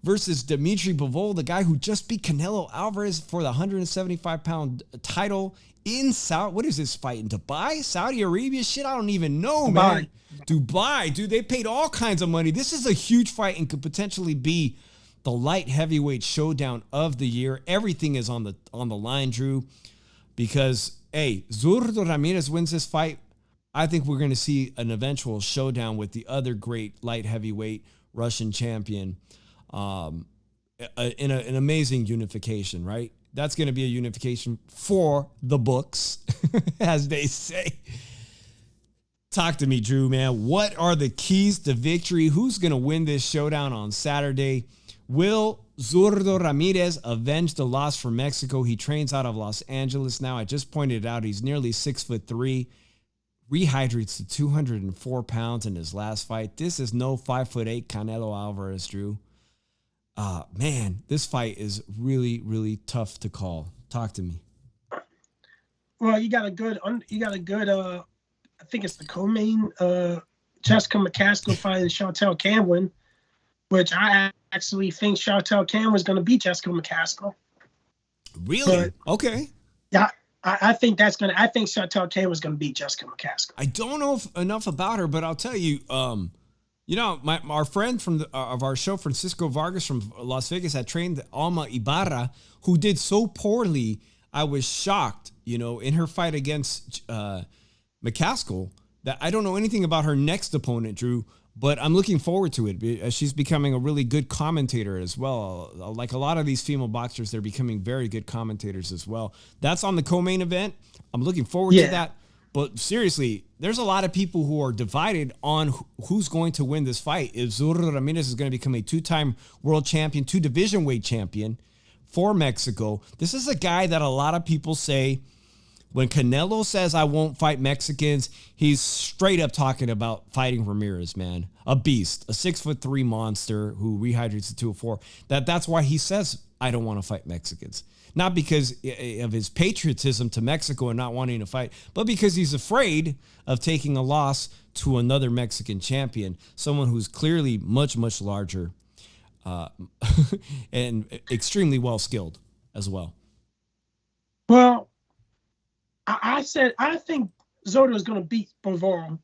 versus Dmitry Bivol, the guy who just beat Canelo Alvarez for the 175-pound title in what is this fight in Dubai? Saudi Arabia? Shit, I don't even know, man. Dubai, dude, they paid all kinds of money. This is a huge fight and could potentially be the light heavyweight showdown of the year. Everything is on the line, Drew, because, hey, Zurdo Ramirez wins this fight. I think we're going to see an eventual showdown with the other great light heavyweight Russian champion in an amazing unification, right? That's going to be a unification for the books, as they say. Talk to me, Drew, man. What are the keys to victory? Who's going to win this showdown on Saturday? Will Zurdo Ramirez avenge the loss for Mexico? He trains out of Los Angeles now. I just pointed out he's nearly 6'3", rehydrates to 204 pounds in his last fight. This is no 5'8" Canelo Alvarez, Drew. Man, this fight is really, really tough to call. Talk to me. Well, you got a good, I think it's the co-main, Jessica McCaskill fighting Chantel Cameron, which I actually think Chantel Cameron is going to beat Jessica McCaskill. Really? Okay. Yeah, I think Chantel Taylor's gonna beat Jessica McCaskill. I don't know enough about her, but I'll tell you, our friend of our show, Francisco Vargas from Las Vegas, had trained Alma Ibarra, who did so poorly. I was shocked, in her fight against McCaskill, that I don't know anything about her next opponent, Drew, but I'm looking forward to it. She's becoming a really good commentator as well. Like a lot of these female boxers, they're becoming very good commentators as well. That's on the co-main event. I'm looking forward to that. But seriously, there's a lot of people who are divided on who's going to win this fight. If Zurdo Ramirez is going to become a 2-time world champion, 2 division weight champion for Mexico. This is a guy that a lot of people say, when Canelo says, I won't fight Mexicans, he's straight up talking about fighting Ramirez, man. A beast, a 6'3" monster who rehydrates to 204. That's why he says, I don't want to fight Mexicans. Not because of his patriotism to Mexico and not wanting to fight, but because he's afraid of taking a loss to another Mexican champion, someone who's clearly much, much larger and extremely well-skilled as well. Well, I think Zurdo is going to beat Bivol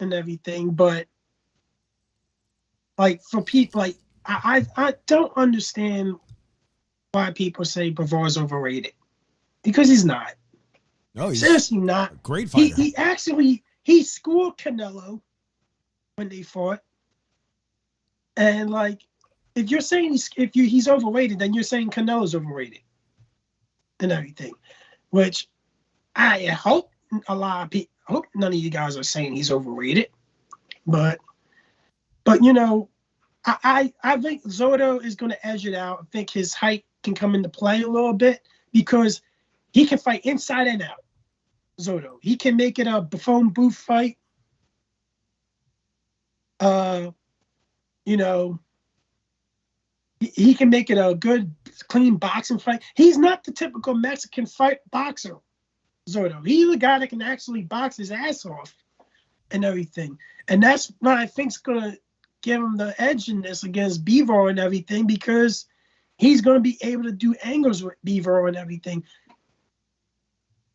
and everything, but like for people, like I don't understand why people say Bivol is overrated, because he's not. No, he's seriously not. A great fighter. He schooled Canelo when they fought, and like if you're saying he's overrated, then you're saying Canelo's overrated and everything, which. I hope hope none of you guys are saying he's overrated, but I think Zurdo is going to edge it out. I think his height can come into play a little bit because he can fight inside and out. Zurdo, he can make it a phone booth fight. He can make it a good, clean boxing fight. He's not the typical Mexican boxer. Zurdo. He's a guy that can actually box his ass off and everything. And that's what I think's going to give him the edge in this against Bivol and everything, because he's going to be able to do angles with Bivol and everything.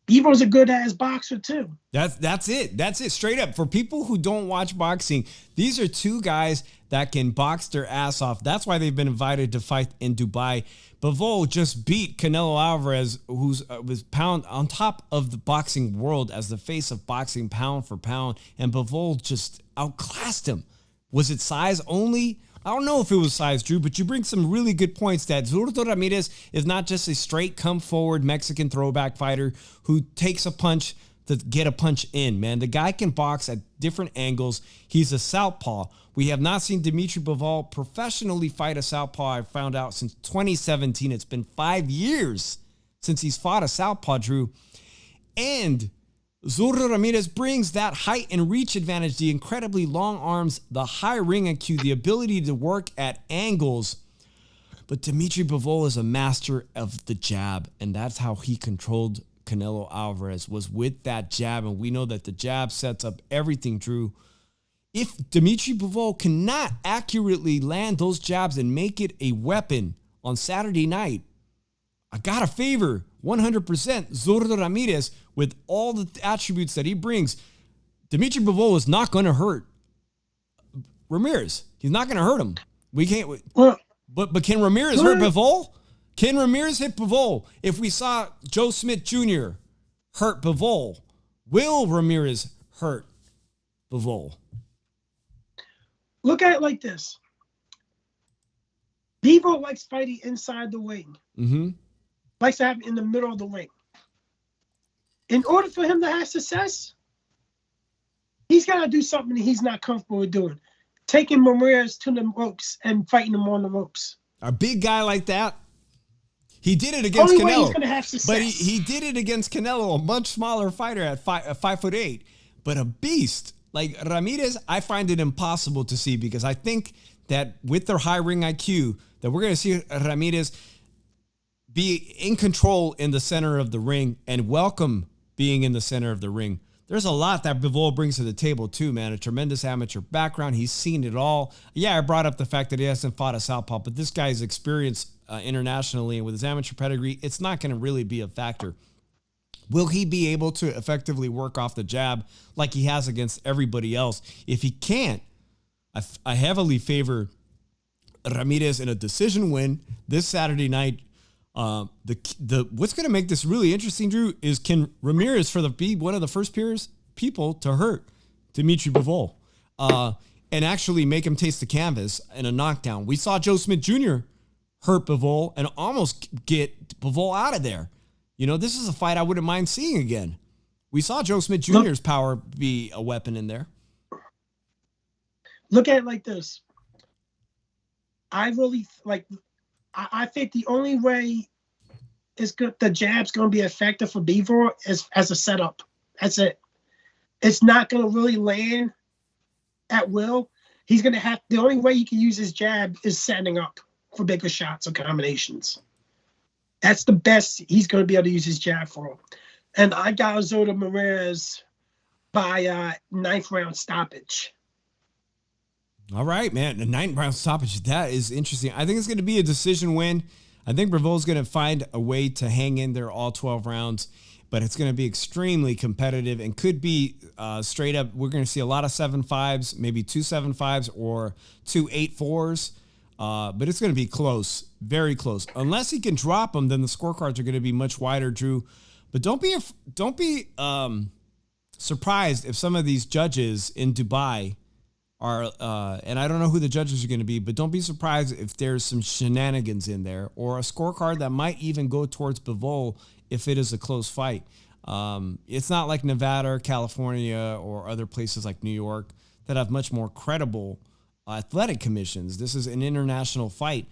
Bivol's a good-ass boxer, too. That's it. That's it. Straight up. For people who don't watch boxing, these are two guys that can box their ass off. That's why they've been invited to fight in Dubai. Bivol just beat Canelo Alvarez, who's was pound on top of the boxing world as the face of boxing pound for pound, and Bivol just outclassed him. Was it size only? I don't know if it was size, Drew, but you bring some really good points that Zurdo Ramirez is not just a straight come-forward Mexican throwback fighter who takes a punch to get a punch in, man. The guy can box at different angles. He's a southpaw. We have not seen Dimitri Bivol professionally fight a southpaw, I found out, since 2017. It's been 5 years since he's fought a southpaw, Drew. And Zurdo Ramirez brings that height and reach advantage, the incredibly long arms, the high ring IQ, the ability to work at angles. But Dimitri Bivol is a master of the jab, and that's how he controlled Canelo Alvarez, was with that jab. And we know that the jab sets up everything, Drew. If Dimitri Bivol cannot accurately land those jabs and make it a weapon on Saturday night, I got to favor 100% Zurdo Ramirez with all the attributes that he brings. Dimitri Bivol is not going to hurt Ramirez. He's not going to hurt him. We can't. But can Ramirez hurt Bivol? Can Ramirez hit Bivol? If we saw Joe Smith Jr. hurt Bivol, will Ramirez hurt Bivol? Look at it like this. Bivol likes fighting inside the ring. Mm-hmm. Likes to have it in the middle of the ring. In order for him to have success, he's got to do something that he's not comfortable with doing. Taking Ramirez to the ropes and fighting him on the ropes. A big guy like that. He did it against Only Canelo. way he's going to have success. But he did it against Canelo, a much smaller fighter at 5'8", but a beast. Like Ramirez, I find it impossible to see, because I think that with their high ring IQ, that we're going to see Ramirez be in control in the center of the ring and welcome being in the center of the ring. There's a lot that Bivol brings to the table too, man. A tremendous amateur background. He's seen it all. Yeah, I brought up the fact that he hasn't fought a southpaw, but this guy's experience internationally and with his amateur pedigree, it's not going to really be a factor. Will he be able to effectively work off the jab like he has against everybody else? If he can't, I heavily favor Ramirez in a decision win this Saturday night. What's going to make this really interesting, Drew, is can Ramirez be one of the first people to hurt Dimitri Bivol and actually make him taste the canvas in a knockdown. We saw Joe Smith Jr. hurt Bivol and almost get Bivol out of there. You know, this is a fight I wouldn't mind seeing again. We saw Joe Smith Jr.'s power be a weapon in there. Look at it like this. I really I think the only way the jab's going to be effective for Bivol is as a setup. That's it. It's not going to really land at will. He's going to have, the only way he can use his jab is setting up for bigger shots or combinations. That's the best he's going to be able to use his jab for. And I got Zurdo Ramirez by 9th round stoppage. All right, man. The 9th round stoppage. That is interesting. I think it's going to be a decision win. I think Bivol's going to find a way to hang in there all 12 rounds, but it's going to be extremely competitive and could be straight up. We're going to see a lot of 7-5s, maybe 2 7-5s or 2 8-4s. But it's going to be close, very close. Unless he can drop them, then the scorecards are going to be much wider, Drew. But don't be surprised if some of these judges in Dubai are, and I don't know who the judges are going to be, but don't be surprised if there's some shenanigans in there or a scorecard that might even go towards Bivol if it is a close fight. It's not like Nevada or California or other places like New York that have much more credible athletic commissions. This is an international fight.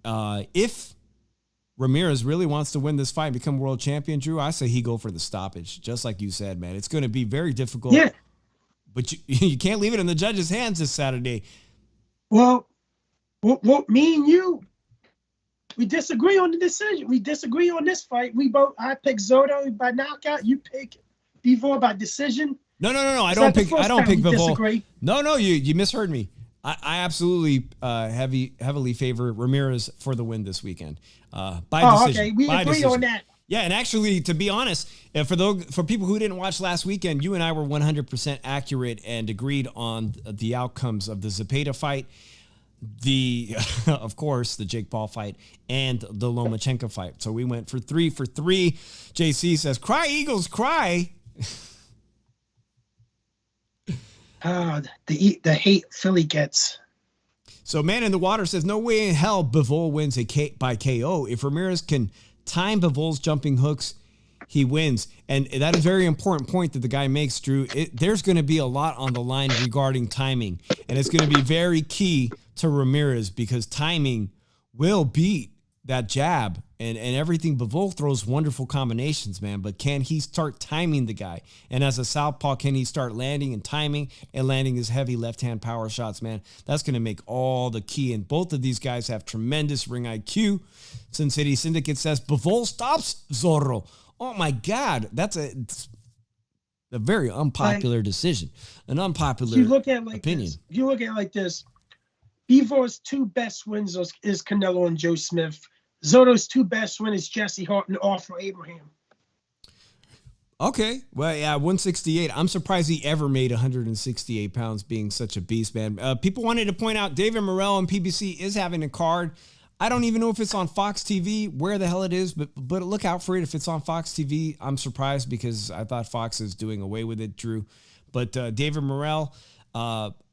If Ramirez really wants to win this fight and become world champion, Drew, I say he go for the stoppage, just like you said, man. It's going to be very difficult. Yeah. But you can't leave it in the judges' hands this Saturday. Well, me and you, we disagree on the decision. We disagree on this fight. I pick Zurdo by knockout. You pick Bivol by decision. No. I don't pick Bivol. Disagree? No, you misheard me. I absolutely heavily favor Ramirez for the win this weekend by decision. Okay, we agree on that. Yeah, and actually, to be honest, for people who didn't watch last weekend, you and I were 100% accurate and agreed on the outcomes of the Zepeda fight, of course, the Jake Paul fight, and the Lomachenko fight. So we went for 3 for 3. JC says, "Cry Eagles, cry." The hate Philly gets. So Man in the Water says, "No way in hell Bivol wins by KO. If Ramirez can time Bivol's jumping hooks, he wins." And that is a very important point that the guy makes, Drew. There's going to be a lot on the line regarding timing, and it's going to be very key to Ramirez because timing will beat that jab and everything. Bivol throws wonderful combinations, man, but can he start timing the guy? And as a southpaw, can he start landing and timing and landing his heavy left-hand power shots, man? That's going to make all the key. And both of these guys have tremendous ring IQ. Sin City Syndicate says, Bivol stops Zurdo. Oh, my God. That's a very unpopular decision. An unpopular opinion. You look at it like this. Bivol's 2 best wins is Canelo and Joe Smith. Zurdo's 2 best wins is Jesse Hart and Arthur Abraham. Okay. Well, yeah, 168. I'm surprised he ever made 168 pounds being such a beast, man. People wanted to point out David Morrell on PBC is having a card. I don't even know if it's on Fox TV, where the hell it is, but look out for it. If it's on Fox TV, I'm surprised because I thought Fox is doing away with it, Drew. But David Morrell,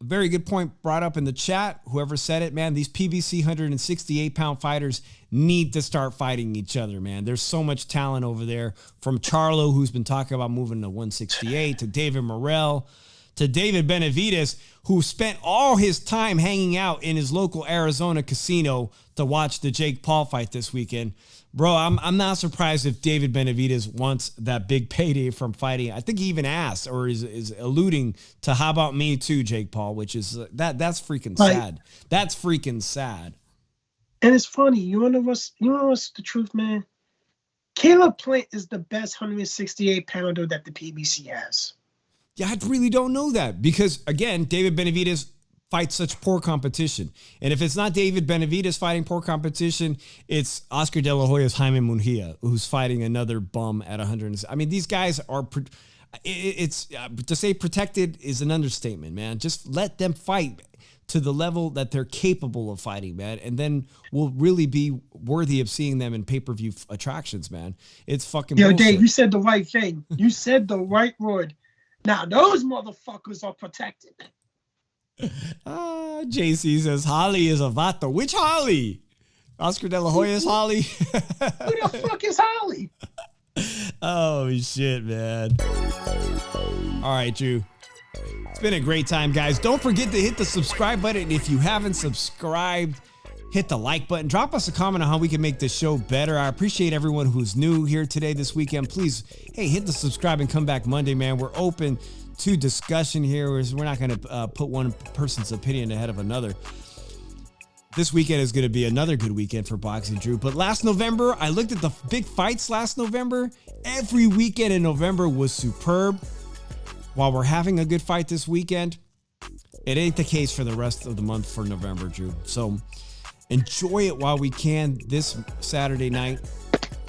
very good point brought up in the chat. Whoever said it, man, these PBC 168-pound fighters need to start fighting each other, man. There's so much talent over there, from Charlo, who's been talking about moving to 168, to David Morrell, to David Benavidez, who spent all his time hanging out in his local Arizona casino to watch the Jake Paul fight this weekend. Bro, I'm not surprised if David Benavidez wants that big payday from fighting. I think he even asked or is alluding to how about me too, Jake Paul, which is that's freaking sad. That's freaking sad. And it's funny. You want to know what's the truth, man? Caleb Plant is the best 168-pounder that the PBC has. Yeah, I really don't know that because, again, David Benavidez fight such poor competition. And if it's not David Benavidez fighting poor competition, it's Oscar De La Hoya's Jaime Munguia, who's fighting another bum at 100. I mean, these guys are, it's to say protected is an understatement, man. Just let them fight to the level that they're capable of fighting, man. And then we'll really be worthy of seeing them in pay-per-view attractions, man. It's fucking bullshit. Dave, you said the right thing. You said the right word. Now, those motherfuckers are protected. JC says Holly is a vato. Which Holly? Oscar De La Hoya's Holly? Who the fuck is Holly? Oh, shit, man. All right, Drew. It's been a great time, guys. Don't forget to hit the subscribe button. If you haven't subscribed, hit the like button. Drop us a comment on how we can make this show better. I appreciate everyone who's new here today, this weekend. Please, hey, hit the subscribe and come back Monday, man. We're open to discussion here. We're not going to put one person's opinion ahead of another. This weekend is going to be another good weekend for boxing, Drew. But last November, I looked at the big fights last November. Every weekend in November was superb. While we're having a good fight this weekend, it ain't the case for the rest of the month for November, Drew. So enjoy it while we can this Saturday night.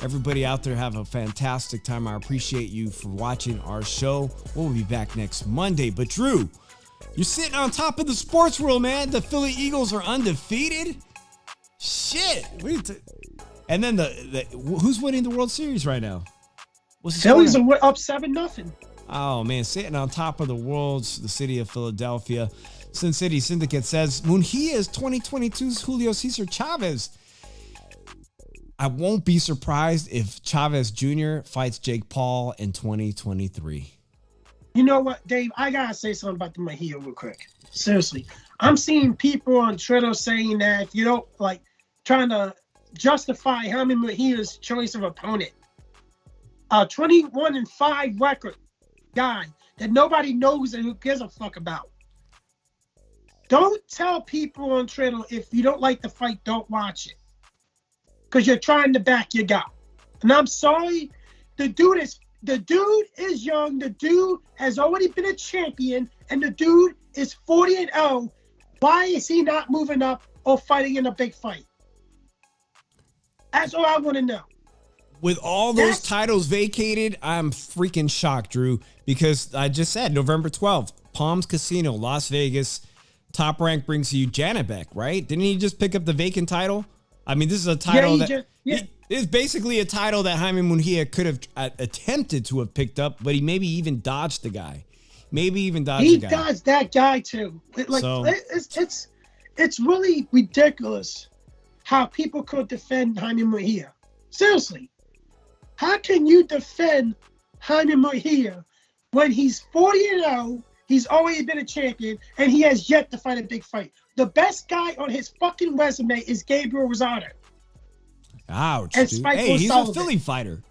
Everybody out there have a fantastic time. I appreciate you for watching our show. We'll be back next Monday. But Drew, you're sitting on top of the sports world, man. The Philly Eagles are undefeated. Shit. And then the who's winning the World Series right now? Phillies are up 7-0. Oh, man, sitting on top of the world, the city of Philadelphia. Sin City Syndicate says, Munguia is 2022's Julio Cesar Chavez. I won't be surprised if Chavez Jr. fights Jake Paul in 2023. You know what, Dave? I got to say something about the Munguia real quick. Seriously. I'm seeing people on Twitter saying that if you don't, like, trying to justify Jaime Munguia's choice of opponent. A 21-5 record guy that nobody knows and who gives a fuck about. Don't tell people on Twitter if you don't like the fight, don't watch it. Because you're trying to back your guy. And I'm sorry, the dude is young, the dude has already been a champion, and the dude is 40-0. Why is he not moving up or fighting in a big fight? That's all I want to know. With all those titles vacated, I'm freaking shocked, Drew, because I just said November 12th, Palms Casino, Las Vegas, Top Rank brings you Janibek, right? Didn't he just pick up the vacant title? I mean, this is a title it's basically a title that Jaime Munguia could have attempted to have picked up, but he maybe even dodged the guy. He dodged that guy too. Like, so, it's really ridiculous how people could defend Jaime Munguia. Seriously. How can you defend Jaime Munguia when he's 40-0, he's already been a champion, and he has yet to fight a big fight? The best guy on his fucking resume is Gabriel Rosado. Ouch, dude. Hey, he's a Philly fighter.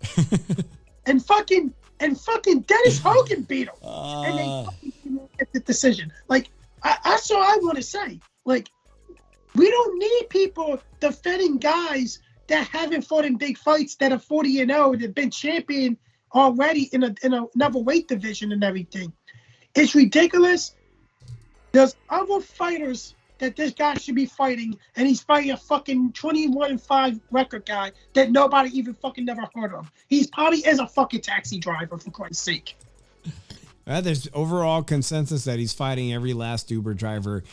and fucking Dennis Hogan beat him. And they fucking get the decision. Like, that's all I want to say. Like, we don't need people defending guys that haven't fought in big fights, that are 40-0, that have been champion already in another weight division and everything. It's ridiculous. There's other fighters that this guy should be fighting, and he's fighting a fucking 21-5 record guy that nobody even fucking never heard of. He's probably is a fucking taxi driver, for Christ's sake. There's overall consensus that he's fighting every last Uber driver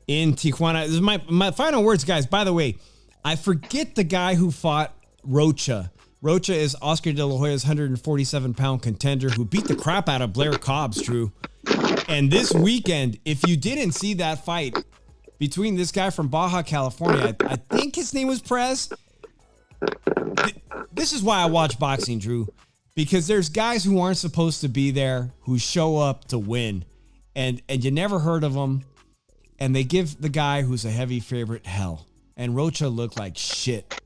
in Tijuana. This is my final words, guys. By the way, I forget the guy who fought Rocha. Rocha is Oscar De La Hoya's 147-pound contender who beat the crap out of Blair Cobbs, Drew. And this weekend, if you didn't see that fight between this guy from Baja California, I think his name was Perez. This is why I watch boxing, Drew, because there's guys who aren't supposed to be there who show up to win, and you never heard of them, and they give the guy who's a heavy favorite hell. And Rocha looked like shit.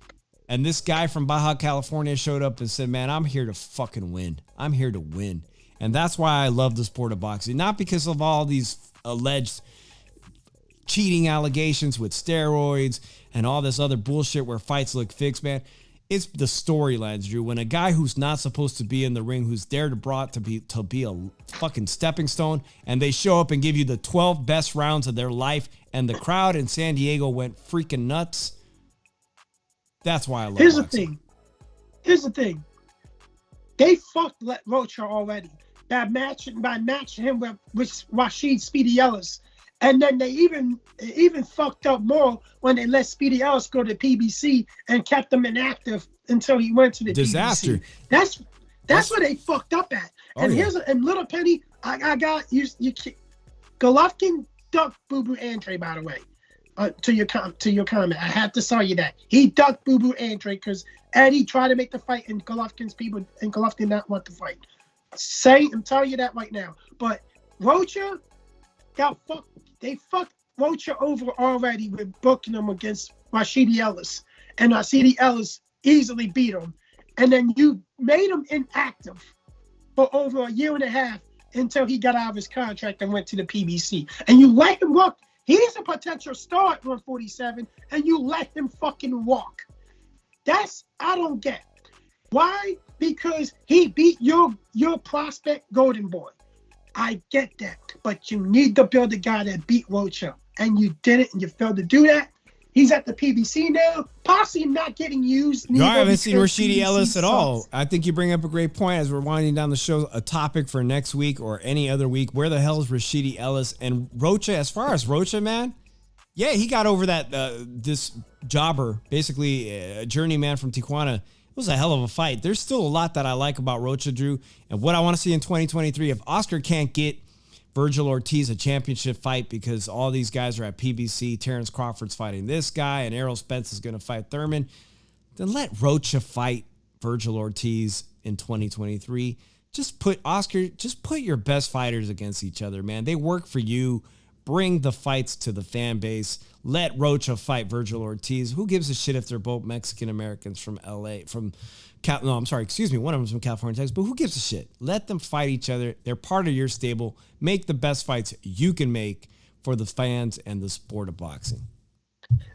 And this guy from Baja California showed up and said, man, I'm here to fucking win. I'm here to win. And that's why I love the sport of boxing. Not because of all these alleged cheating allegations with steroids and all this other bullshit where fights look fixed, man. It's the storylines, Drew. When a guy who's not supposed to be in the ring, who's there to be a fucking stepping stone, and they show up and give you the 12 best rounds of their life, and the crowd in San Diego went freaking nuts. That's why I love boxing. Here's the thing. They fucked Rocha already by matching him with Rashid Speedy Ellis. And then they even fucked up more when they let Speedy Ellis go to PBC and kept him inactive until he went to the disaster. PBC. That's where they fucked up at. And and Little Penny, I got you. Golovkin ducked Boo Boo Andre, by the way. To your comment, I have to tell you that he ducked Boo Boo Andre because Eddie tried to make the fight and Golovkin did not want the fight. I'm telling you that right now. But Rocha got fucked. They fucked Rocha over already with booking him against Rashidi Ellis, and Rashidi Ellis easily beat him. And then you made him inactive for over a year and a half until he got out of his contract and went to the PBC. And you let him walk. He's a potential star at 147, and you let him fucking walk. I don't get. Why? Because he beat your prospect Golden Boy. I get that, but you need to build a guy that beat Rocha, and you didn't, and you failed to do that. He's at the PBC now, possibly not getting used. No, I haven't seen Rashidi Ellis at all. I think you bring up a great point as we're winding down the show, a topic for next week or any other week. Where the hell is Rashidi Ellis? And Rocha, as far as Rocha, man, yeah, he got over that, this jobber, basically a journeyman from Tijuana. It was a hell of a fight. There's still a lot that I like about Rocha, Drew. And what I want to see in 2023, if Oscar can't get Virgil Ortiz a championship fight because all these guys are at PBC, Terrence Crawford's fighting this guy, and Errol Spence is going to fight Thurman, then let Rocha fight Virgil Ortiz in 2023. Just put your best fighters against each other, man. They work for you. Bring the fights to the fan base. Let Rocha fight Virgil Ortiz. Who gives a shit if they're both Mexican Americans from LA, one of them's from California, Texas, but who gives a shit? Let them fight each other. They're part of your stable. Make the best fights you can make for the fans and the sport of boxing.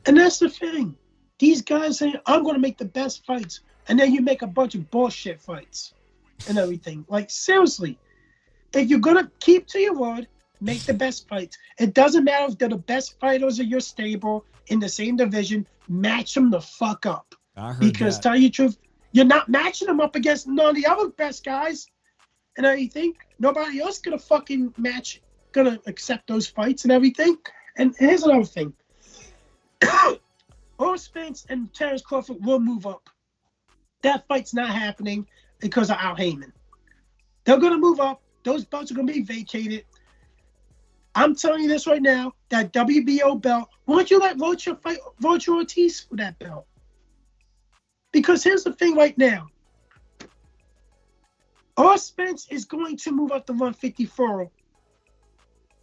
And that's the thing. These guys say, I'm going to make the best fights. And then you make a bunch of bullshit fights and everything. Like, seriously, if you're going to keep to your word, make the best fights. It doesn't matter if they're the best fighters of your stable in the same division. Match them the fuck up. Because tell you the truth, you're not matching them up against none of the other best guys. And everything. Nobody else gonna accept those fights and everything. And here's another thing. Errol Spence and Terrence Crawford will move up. That fight's not happening because of Al Heyman. They're gonna move up. Those belts are gonna be vacated. I'm telling you this right now, that WBO belt, why don't you let Rocha fight Rocha Ortiz for that belt? Because here's the thing right now. Errol Spence is going to move up to 154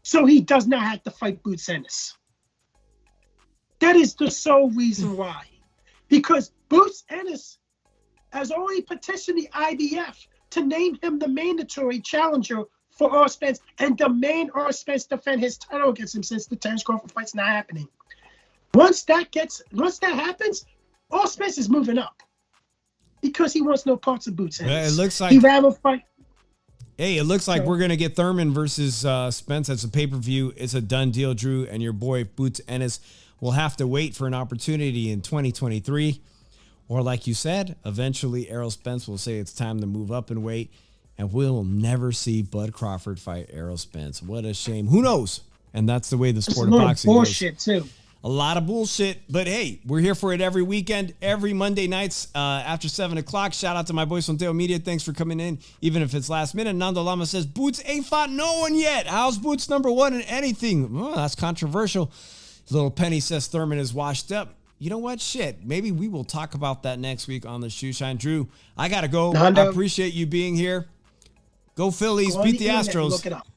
so he does not have to fight Boots Ennis. That is the sole reason why. Because Boots Ennis has already petitioned the IBF to name him the mandatory challenger for Errol Spence and demand Errol Spence defend his title against him since the Terrence Crawford fight's not happening. Once that happens, Errol Spence is moving up because he wants no parts of Boots Ennis. It looks like he'd rather fight. Hey, it looks like we're gonna get Thurman versus Spence as a pay-per-view. It's a done deal, Drew, and your boy Boots Ennis will have to wait for an opportunity in 2023. Or like you said, eventually Errol Spence will say it's time to move up and wait. And we'll never see Bud Crawford fight Errol Spence. What a shame. Who knows? And that's the way the sport of boxing bullshit goes. Too. A lot of bullshit. But hey, we're here for it every weekend, every Monday nights after 7 o'clock. Shout out to my boys from Teo Media. Thanks for coming in, even if it's last minute. Nando Lama says, Boots ain't fought no one yet. How's Boots number one in anything? Oh, that's controversial. Little Penny says Thurman is washed up. You know what? Shit. Maybe we will talk about that next week on the Shoe Shine. Drew, I got to go. Nando. I appreciate you being here. Go Phillies, beat the Astros. Look it up.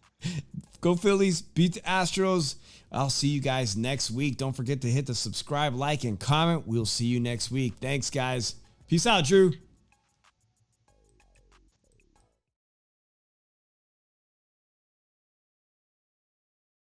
Go Phillies, beat the Astros. I'll see you guys next week. Don't forget to hit the subscribe, like, and comment. We'll see you next week. Thanks, guys. Peace out, Drew.